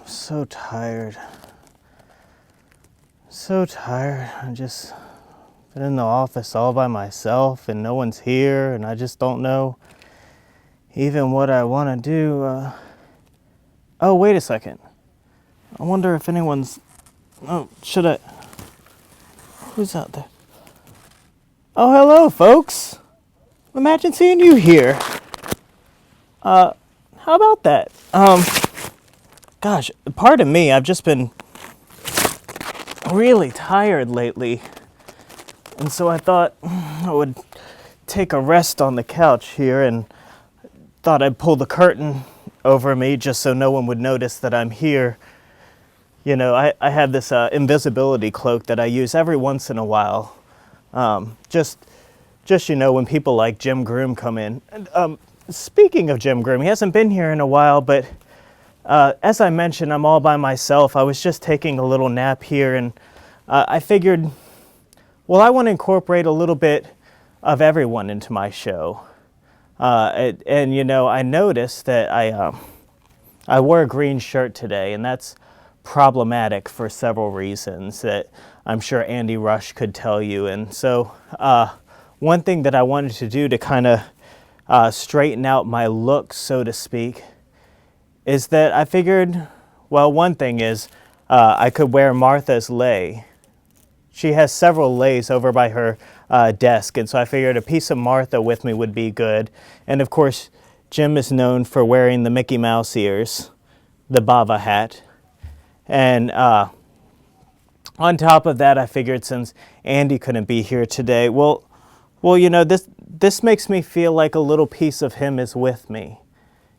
So tired. So tired. I just been in the office all by myself and no one's here and I just don't know even what I want to do. Oh, wait a second. I wonder if anyone's... Oh, should I... Who's out there? Oh, hello, folks. Imagine seeing you here. How about that? Gosh, pardon me, I've just been really tired lately. And so I thought I would take a rest on the couch here and thought I'd pull the curtain over me just so no one would notice that I'm here. You know, I have this invisibility cloak that I use every once in a while. Just you know, when people like Jim Groom come in. And, speaking of Jim Groom, he hasn't been here in a while, but as I mentioned, I'm all by myself. I was just taking a little nap here, and I figured, well, I want to incorporate a little bit of everyone into my show. And you know, I noticed that I wore a green shirt today, and that's problematic for several reasons that I'm sure Andy Rush could tell you. And so one thing that I wanted to do to kind of straighten out my look, so to speak, is that I figured, well, one thing is I could wear Martha's lei. She has several leis over by her desk, and so I figured a piece of Martha with me would be good. And of course, Jim is known for wearing the Mickey Mouse ears, the Bava hat. And on top of that, I figured since Andy couldn't be here today, well, you know, this makes me feel like a little piece of him is with me.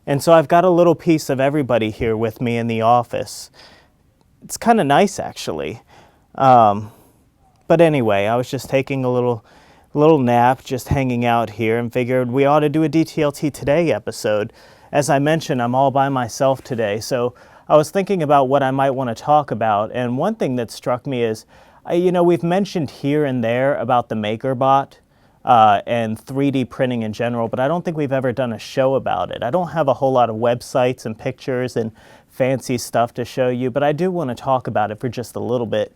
And so I've got a little piece of everybody here with me in the office. It's kind of nice, actually. But anyway, I was just taking a little nap, just hanging out here, and figured we ought to do a DTLT Today episode. As I mentioned, I'm all by myself today, so I was thinking about what I might want to talk about. And one thing that struck me is, you know, we've mentioned here and there about the Makerbot, and 3D printing in general, but I don't think we've ever done a show about it. I don't have a whole lot of websites and pictures and fancy stuff to show you, but I do want to talk about it for just a little bit.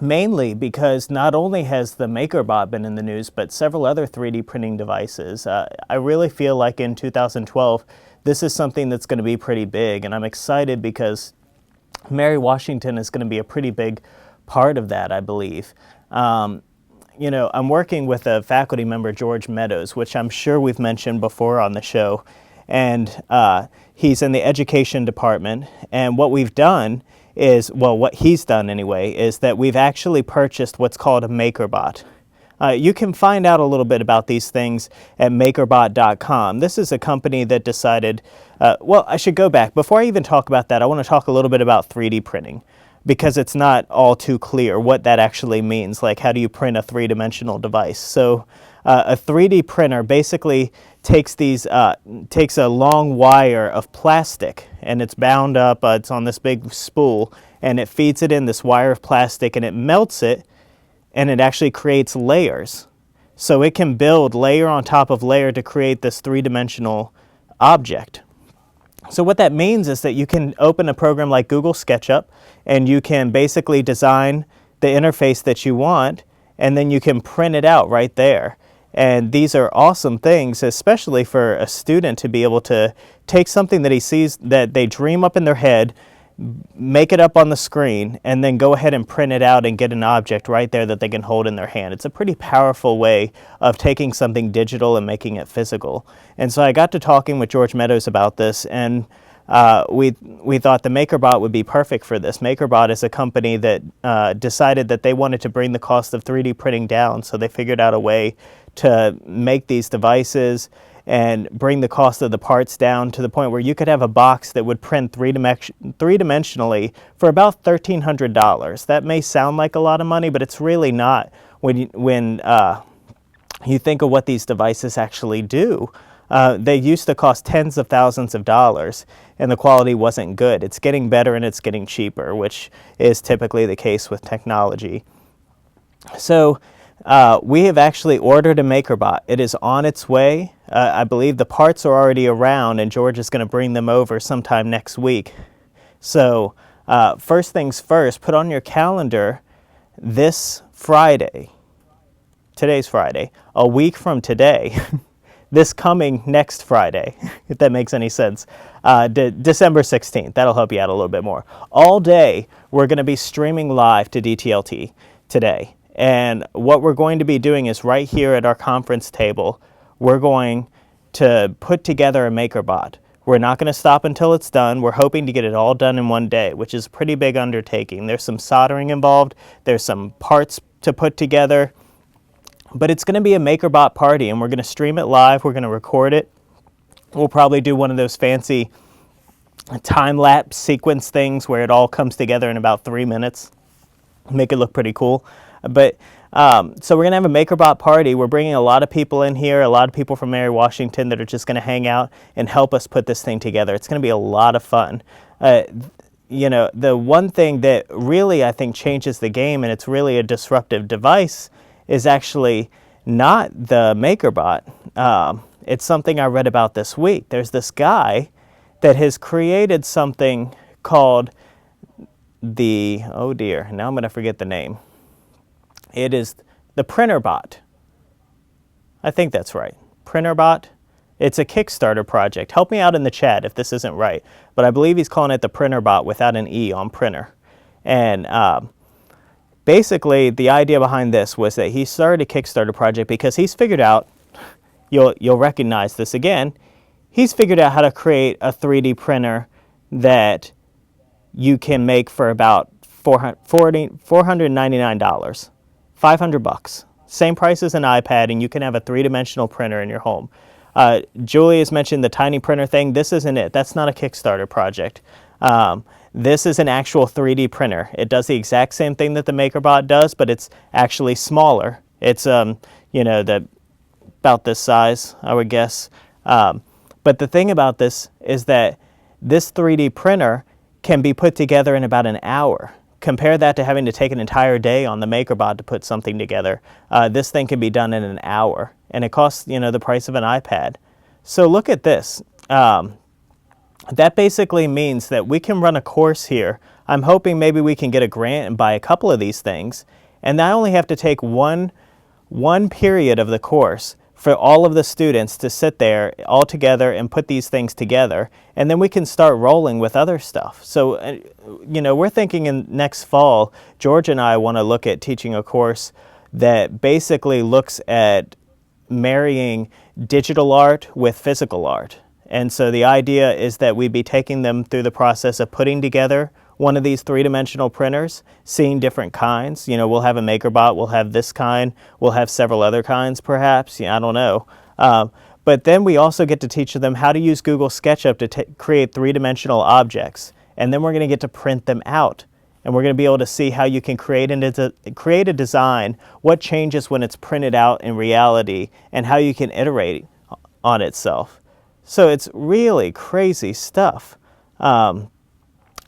Mainly because not only has the Makerbot been in the news, but several other 3D printing devices. I really feel like in 2012, this is something that's going to be pretty big, and I'm excited because Mary Washington is going to be a pretty big part of that, I believe. You know, I'm working with a faculty member, George Meadows, which I'm sure we've mentioned before on the show, and he's in the education department, and what we've done is, well, what he's done anyway, is that we've actually purchased what's called a Makerbot. You can find out a little bit about these things at makerbot.com. This is a company that decided, well, I should go back. Before I even talk about that, I want to talk a little bit about 3D printing, because it's not all too clear what that actually means. Like, how do you print a three-dimensional device? So a 3D printer basically takes takes a long wire of plastic, and it's bound up, it's on this big spool, and it feeds it in this wire of plastic, and it melts it, and it actually creates layers. So it can build layer on top of layer to create this three-dimensional object. So what that means is that you can open a program like Google SketchUp, and you can basically design the interface that you want, and then you can print it out right there. And these are awesome things, especially for a student to be able to take something that he sees, that they dream up in their head, make it up on the screen, and then go ahead and print it out and get an object right there that they can hold in their hand. It's a pretty powerful way of taking something digital and making it physical. And so I got to talking with George Meadows about this, and we thought the Makerbot would be perfect for this. Makerbot is a company that decided that they wanted to bring the cost of 3D printing down, so they figured out a way to make these devices and bring the cost of the parts down to the point where you could have a box that would print three-dimensionally for about $1,300. That may sound like a lot of money, but it's really not when you think of what these devices actually do. They used to cost tens of thousands of dollars, and the quality wasn't good. It's getting better and it's getting cheaper, which is typically the case with technology. So we have actually ordered a Makerbot. It is on its way. I believe the parts are already around, and George is going to bring them over sometime next week. So first things first, put on your calendar this Friday. Today's Friday. A week from today. This coming next Friday, if that makes any sense, December 16th. That'll help you out a little bit more. All day, we're going to be streaming live to DTLT today. And what we're going to be doing is right here at our conference table, we're going to put together a Makerbot. We're not going to stop until it's done. We're hoping to get it all done in one day, which is a pretty big undertaking. There's some soldering involved. There's some parts to put together. But it's going to be a Makerbot party, and we're going to stream it live. We're going to record it. We'll probably do one of those fancy time-lapse sequence things where it all comes together in about 3 minutes. Make it look pretty cool. But so we're going to have a Makerbot party. We're bringing a lot of people in here, a lot of people from Mary Washington that are just going to hang out and help us put this thing together. It's going to be a lot of fun. You know, the one thing that really, I think, changes the game, and it's really a disruptive device, is actually not the Makerbot. It's something I read about this week. There's this guy that has created something called the, oh dear, now I'm going to forget the name. It is the Printerbot. I think that's right. Printerbot. It's a Kickstarter project. Help me out in the chat if this isn't right. But I believe he's calling it the Printerbot without an E on printer. And basically, the idea behind this was that he started a Kickstarter project because he's figured out, you'll recognize this again, he's figured out how to create a 3D printer that you can make for about $499, $500. Same price as an iPad, and you can have a three-dimensional printer in your home. Julie has mentioned the tiny printer thing. This isn't it. That's not a Kickstarter project. This is an actual 3D printer. It does the exact same thing that the Makerbot does, but it's actually smaller. It's you know, about this size, I would guess. But the thing about this is that this 3D printer can be put together in about an hour. Compare that to having to take an entire day on the Makerbot to put something together. This thing can be done in an hour, and it costs, you know, the price of an iPad. So look at this. That basically means that we can run a course here. I'm hoping maybe we can get a grant and buy a couple of these things, and I only have to take one period of the course for all of the students to sit there all together and put these things together, and then we can start rolling with other stuff. So, you know, we're thinking in next fall, George and I want to look at teaching a course that basically looks at marrying digital art with physical art. And so the idea is that we'd be taking them through the process of putting together one of these three-dimensional printers, seeing different kinds. You know, we'll have a Makerbot, we'll have this kind, we'll have several other kinds perhaps, I don't know. But then we also get to teach them how to use Google SketchUp to create three-dimensional objects. And then we're going to get to print them out. And we're going to be able to see how you can create a design, what changes when it's printed out in reality, and how you can iterate on itself. So it's really crazy stuff.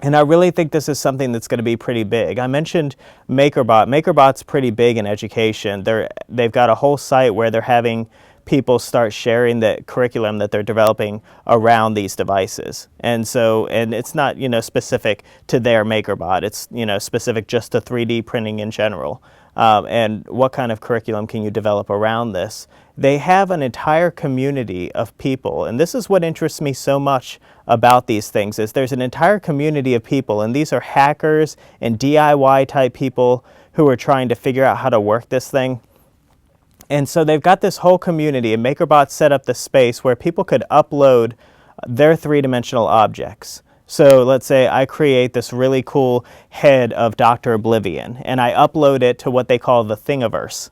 And I really think this is something that's going to be pretty big. I mentioned Makerbot. Makerbot's pretty big in education. They've got a whole site where they're having people start sharing the curriculum that they're developing around these devices. And so, and it's not, you know, specific to their Makerbot. It's, you know, specific just to 3D printing in general. And what kind of curriculum can you develop around this? They have an entire community of people, and this is what interests me so much about these things, is there's an entire community of people, and these are hackers and DIY type people who are trying to figure out how to work this thing. And so they've got this whole community, and Makerbot set up the space where people could upload their three-dimensional objects. So let's say I create this really cool head of Dr. Oblivion, and I upload it to what they call the Thingiverse.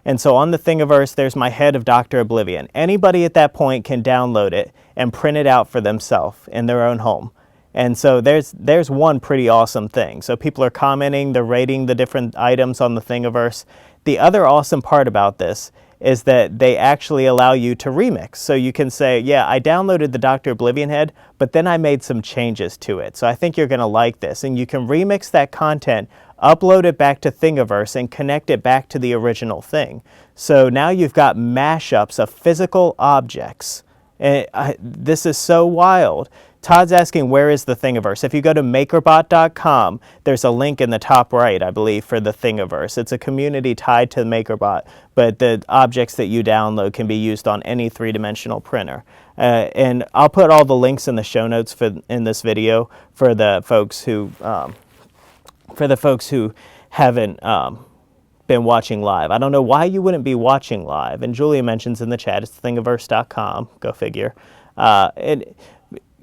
And so on the Thingiverse, there's my head of Dr. Oblivion. Anybody at that point can download it and print it out for themselves in their own home. And so there's one pretty awesome thing. So people are commenting, they're rating the different items on the Thingiverse. The other awesome part about this is that they actually allow you to remix. So you can say, yeah, I downloaded the Dr. Oblivion head, but then I made some changes to it. So I think you're going to like this. And you can remix that content, upload it back to Thingiverse, and connect it back to the original thing. So now you've got mashups of physical objects. And this is so wild. Todd's asking, where is the Thingiverse? If you go to makerbot.com, there's a link in the top right, I believe, for the Thingiverse. It's a community tied to Makerbot, but the objects that you download can be used on any three-dimensional printer. And I'll put all the links in the show notes in this video for the folks who haven't been watching live. I don't know why you wouldn't be watching live. And Julia mentions in the chat, it's thingiverse.com. Go figure.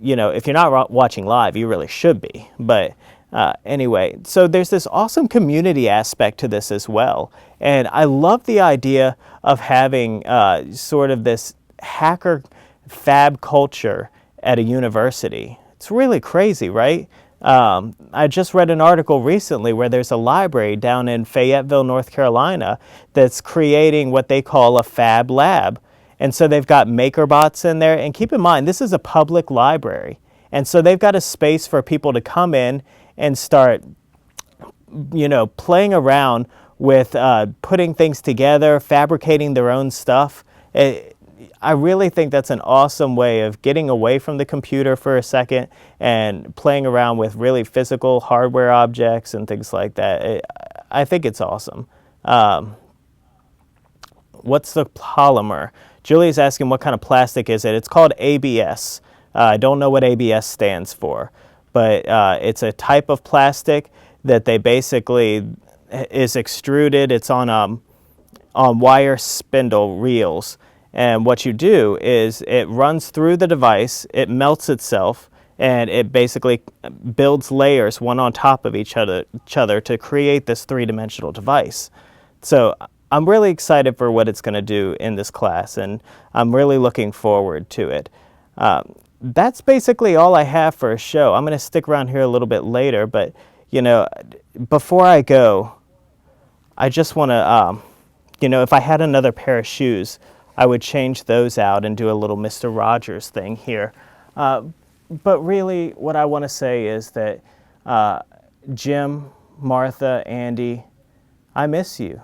You know, if you're not watching live, you really should be. But anyway, so there's this awesome community aspect to this as well. And I love the idea of having sort of this hacker fab culture at a university. It's really crazy, right? I just read an article recently where there's a library down in Fayetteville, North Carolina, that's creating what they call a fab lab. And so they've got makerbots in there. And keep in mind, this is a public library. And so they've got a space for people to come in and start, you know, playing around with putting things together, fabricating their own stuff. I really think that's an awesome way of getting away from the computer for a second and playing around with really physical hardware objects and things like that. I think it's awesome. What's the polymer? Julie's asking what kind of plastic is it? It's called ABS. I don't know what ABS stands for, but it's a type of plastic that they basically is extruded. It's on wire spindle reels. And what you do is it runs through the device, it melts itself, and it basically builds layers one on top of each other to create this three-dimensional device. So I'm really excited for what it's going to do in this class, and I'm really looking forward to it. That's basically all I have for a show. I'm going to stick around here a little bit later, but you know, before I go, I just want to, you know, if I had another pair of shoes, I would change those out and do a little Mr. Rogers thing here. But really, what I want to say is that Jim, Martha, Andy, I miss you.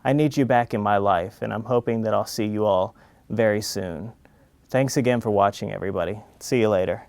I need you back in my life, and I'm hoping that I'll see you all very soon. Thanks again for watching, everybody. See you later.